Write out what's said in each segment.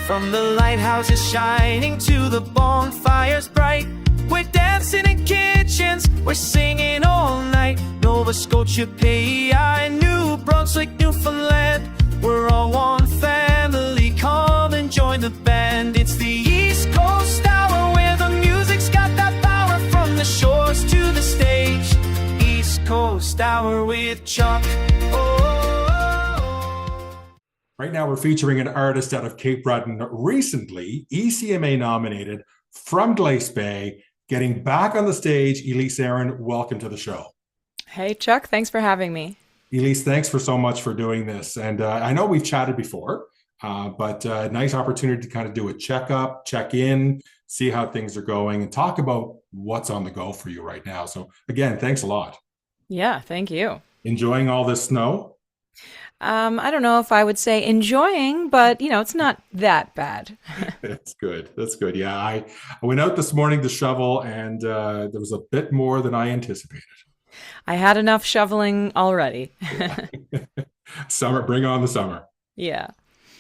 From the lighthouses shining to the bonfires bright, we're dancing in kitchens, we're singing all night. Nova Scotia, PEI, New Brunswick, Newfoundland, we're all one family. Come and join the band. It's the East Coast Hour, where the music's got that power. From the shores to the stage, East Coast Hour with Chuck. Right now, we're featuring an artist out of Cape Breton, recently ECMA nominated from Glace Bay, getting back on the stage. Elyse Aeryn, welcome to the show. Hey, Chuck, thanks for having me. Elyse, thanks for so much for doing this. And I know we've chatted before, but a nice opportunity to kind of do a checkup, check in, see how things are going, and talk about what's on the go for you right now. So again, thanks a lot. Yeah, thank you. Enjoying all this snow? I don't know if I would say enjoying, but it's not that bad. That's good. That's good. Yeah, I went out this morning to shovel, and there was a bit more than I anticipated. I had enough shoveling already. Yeah. Summer, bring on the summer. Yeah.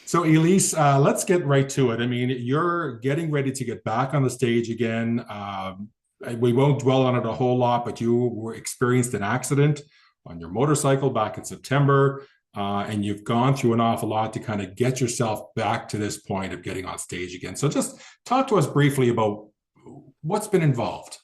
So Elyse, let's get right to it. I mean, you're getting ready to get back on the stage again. We won't dwell on it a whole lot, but you experienced an accident on your motorcycle back in September. And you've gone through an awful lot to kind of get yourself back to this point of getting on stage again. So just talk to us briefly about what's been involved.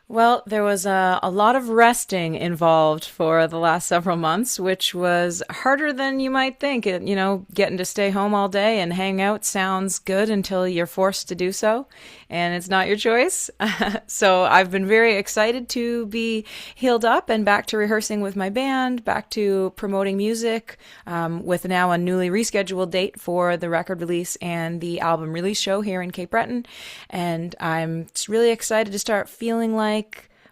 Well, there was a lot of resting involved for the last several months, which was harder than you might think. Getting to stay home all day and hang out sounds good until you're forced to do so, and it's not your choice. So I've been very excited to be healed up and back to rehearsing with my band, back to promoting music, with now a newly rescheduled date for the record release and the album release show here in Cape Breton. And I'm just really excited to start feeling like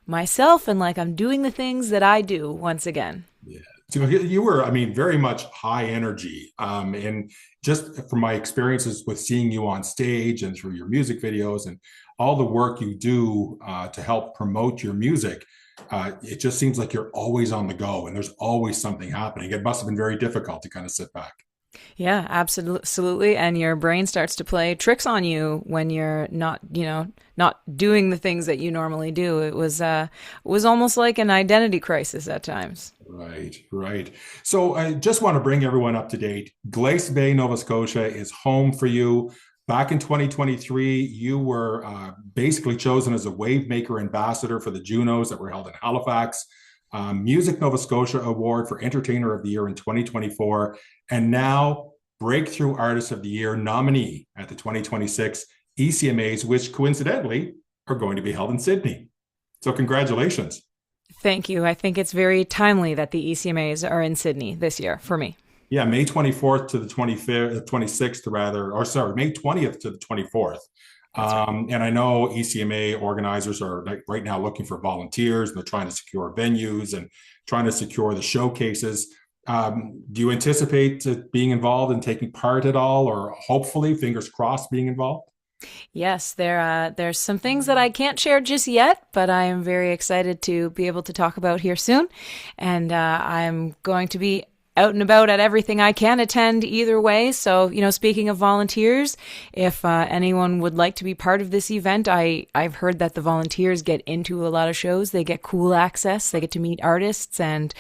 myself and like I'm doing the things that I do once again. Yeah. So you were, very much high energy. And just from my experiences with seeing you on stage and through your music videos and all the work you do to help promote your music, it just seems like you're always on the go and there's always something happening. It must have been very difficult to kind of sit back. Yeah, absolutely. And your brain starts to play tricks on you when you're not doing the things that you normally do. It was almost like an identity crisis at times. Right. So I just want to bring everyone up to date. Glace Bay, Nova Scotia is home for you. Back in 2023, you were basically chosen as a Wavemaker ambassador for the Junos that were held in Halifax. Music Nova Scotia Award for Entertainer of the Year in 2024, and now Breakthrough Artist of the Year nominee at the 2026 ECMAs, which coincidentally are going to be held in Sydney. So congratulations. Thank you. I think it's very timely that the ECMAs are in Sydney this year for me. Yeah, May 24th to the 26th rather, or sorry, May 20th to the 24th. And I know ECMA organizers are right now looking for volunteers, and they're trying to secure venues and trying to secure the showcases. Do you anticipate being involved and taking part at all, or hopefully, fingers crossed, being involved? Yes, there's some things that I can't share just yet, but I am very excited to be able to talk about here soon. And I'm going to be out and about at everything I can attend either way. So, speaking of volunteers, if anyone would like to be part of this event, I've heard that the volunteers get into a lot of shows. They get cool access. They get to meet artists and,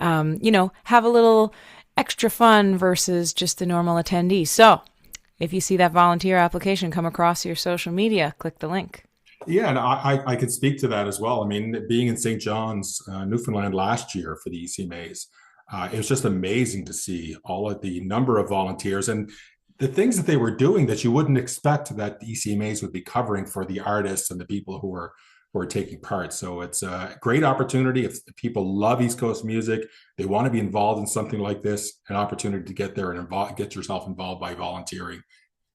have a little extra fun versus just the normal attendee. So if you see that volunteer application come across your social media, click the link. Yeah, and I could speak to that as well. Being in St. John's, Newfoundland last year for the ECMAs, it was just amazing to see all of the number of volunteers and the things that they were doing that you wouldn't expect that the ECMAs would be covering for the artists and the people who are taking part. So it's a great opportunity. If people love East Coast music, they want to be involved in something like this, an opportunity to get there and get yourself involved by volunteering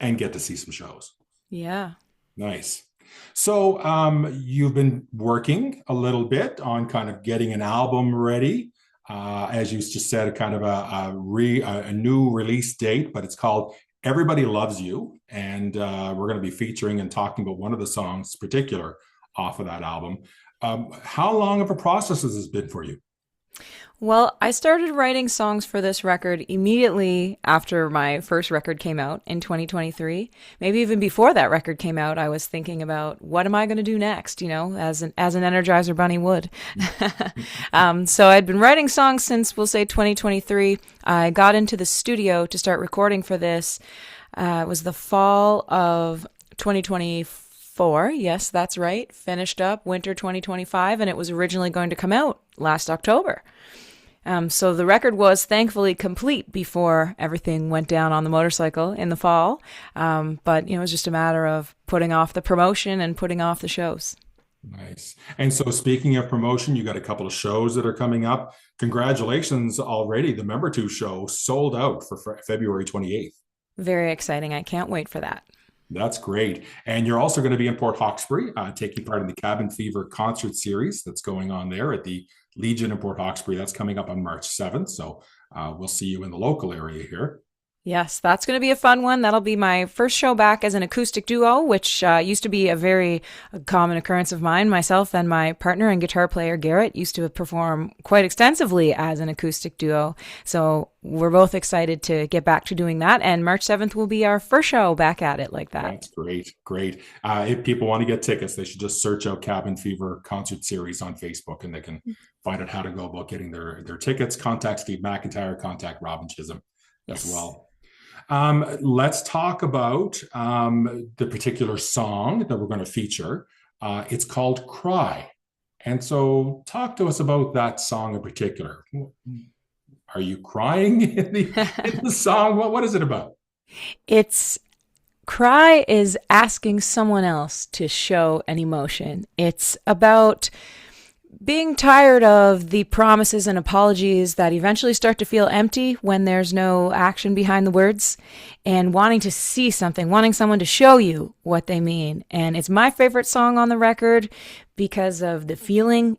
and get to see some shows. Yeah. Nice. So you've been working a little bit on kind of getting an album ready. As you just said, kind of a new release date, but it's called Everybody Loves You. And we're going to be featuring and talking about one of the songs in particular off of that album. How long of a process has this been for you? Well, I started writing songs for this record immediately after my first record came out in 2023. Maybe even before that record came out, I was thinking about what am I going to do next, as an Energizer Bunny would. So I'd been writing songs since, we'll say, 2023. I got into the studio to start recording for this. It was the fall of 2024. Yes, that's right. Finished up winter 2025, and it was originally going to come out last October. So the record was thankfully complete before everything went down on the motorcycle in the fall. But, it was just a matter of putting off the promotion and putting off the shows. Nice. And so speaking of promotion, you got a couple of shows that are coming up. Congratulations already. The Member 2 show sold out for February 28th. Very exciting. I can't wait for that. That's great. And you're also going to be in Port Hawkesbury, taking part in the Cabin Fever concert series that's going on there at the Legion in Port Hawkesbury. That's coming up on March 7th. So we'll see you in the local area here. Yes, that's going to be a fun one. That'll be my first show back as an acoustic duo, which used to be a very common occurrence of mine. Myself and my partner and guitar player, Garrett, used to perform quite extensively as an acoustic duo. So we're both excited to get back to doing that. And March 7th will be our first show back at it like that. That's great. Great. If people want to get tickets, they should just search out Cabin Fever concert series on Facebook, and they can find out how to go about getting their tickets. Contact Steve McIntyre, contact Robin Chisholm as well. Let's talk about the particular song that we're going to feature. It's called Cry. And so talk to us about that song in particular. Are you crying in the song? What is it about? Cry is asking someone else to show an emotion. It's about being tired of the promises and apologies that eventually start to feel empty when there's no action behind the words, and wanting to see something, wanting someone to show you what they mean. And it's my favorite song on the record because of the feeling.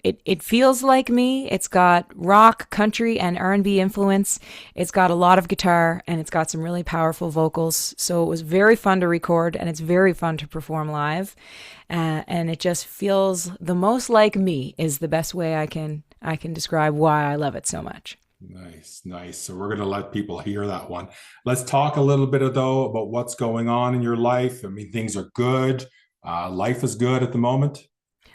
It feels like me. It's got rock, country, and R&B influence. It's got a lot of guitar, and it's got some really powerful vocals. So it was very fun to record, and it's very fun to perform live. And it just feels the most like me is the best way I can describe why I love it so much. Nice. So we're going to let people hear that one. Let's talk a little bit, though, about what's going on in your life. I mean, things are good. Life is good at the moment.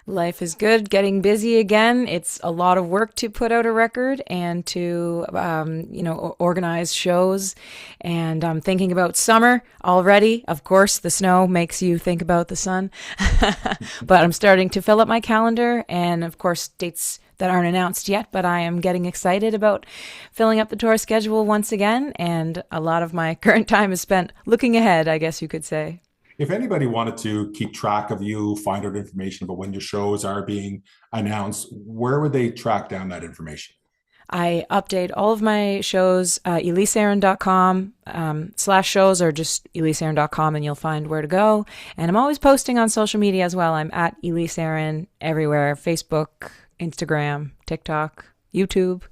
Life is good, getting busy again. It's a lot of work to put out a record and to, organize shows. And I'm thinking about summer already. Of course, the snow makes you think about the sun. But I'm starting to fill up my calendar, and of course, dates that aren't announced yet, but I am getting excited about filling up the tour schedule once again. And a lot of my current time is spent looking ahead, I guess you could say. If anybody wanted to keep track of you, find out information about when your shows are being announced, where would they track down that information? I update all of my shows, ElyseAeryn.com /shows, or just ElyseAeryn.com, and you'll find where to go. And I'm always posting on social media as well. I'm at Elyse Aeryn everywhere: Facebook, Instagram, TikTok, YouTube.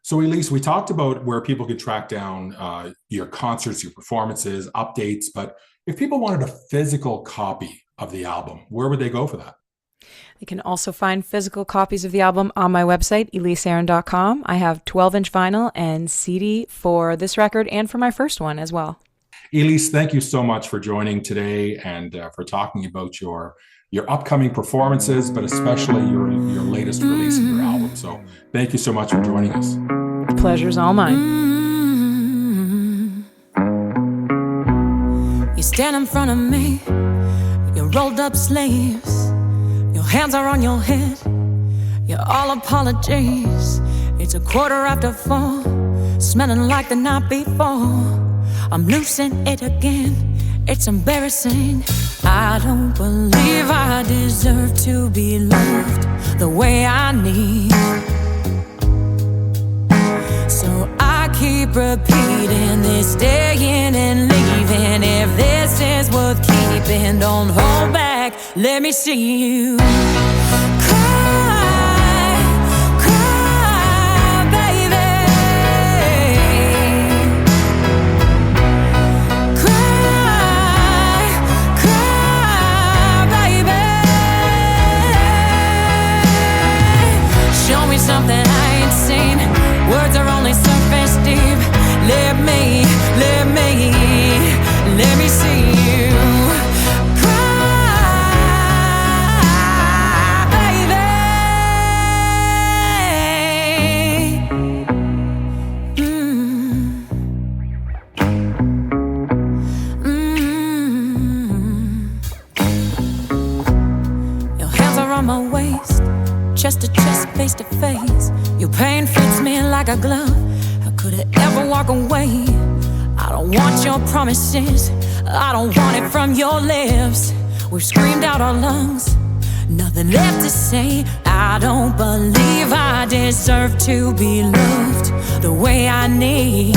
So Elyse, we talked about where people could track down your concerts, your performances, updates, but if people wanted a physical copy of the album, where would they go for that? They can also find physical copies of the album on my website, ElyseAeryn.com. I have 12-inch vinyl and CD for this record and for my first one as well. Elyse, thank you so much for joining today and for talking about your upcoming performances, but especially your latest release of your album. So thank you so much for joining us. The pleasure's all mine. You stand in front of me, you're rolled up sleeves, your hands are on your head, you're all apologies. It's 4:15, smelling like the night before. I'm losing it again, it's embarrassing. I don't believe I deserve to be loved the way I need. So I keep repeating this, staying and leaving. If this is worth keeping, don't hold back, let me see you cry, cry, baby. Cry, cry, baby. Show me something Could I ever walk away? I don't want your promises, I don't want it from your lips. We've screamed out our lungs, nothing left to say. I don't believe I deserve to be loved the way I need.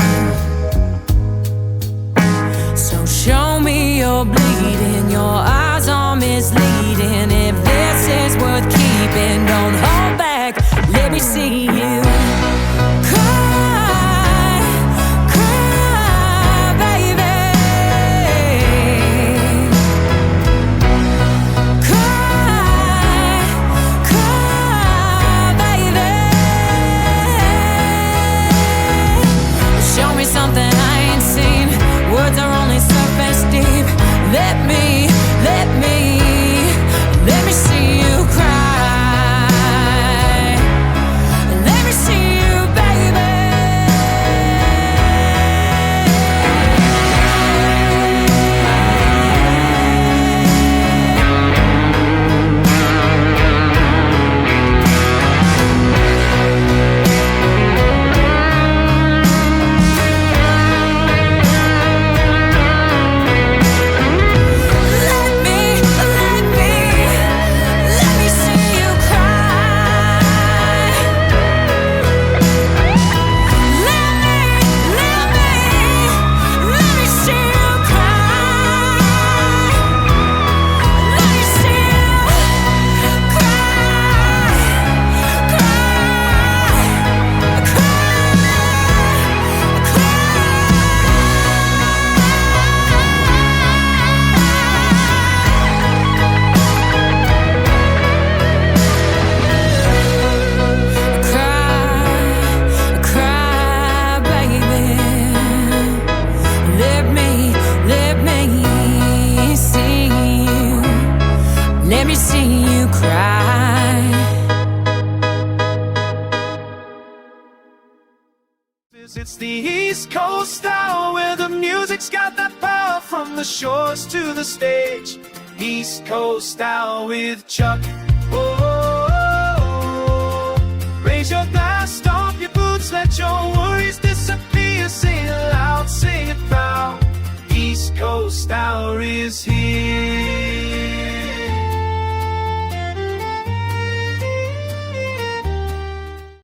So show me your bleeding, your eyes are misleading. If this is worth keeping, don't hold back, let me see you cry, cry, baby. Cry, cry, baby. Show me something I ain't seen. Words are only surface deep. Let me see you cry. Let me see you, baby. Let me see you cry. Let me see you cry. Let me see you cry, cry, baby. Let me see you. Let me see you cry. It's the East Coast style where the music's got that power from the shores to the stage. East Coast style with Chuck. Oh, raise your glass, stomp your boots, let your worries disappear. Sing it loud, sing it proud. East Coast style is here.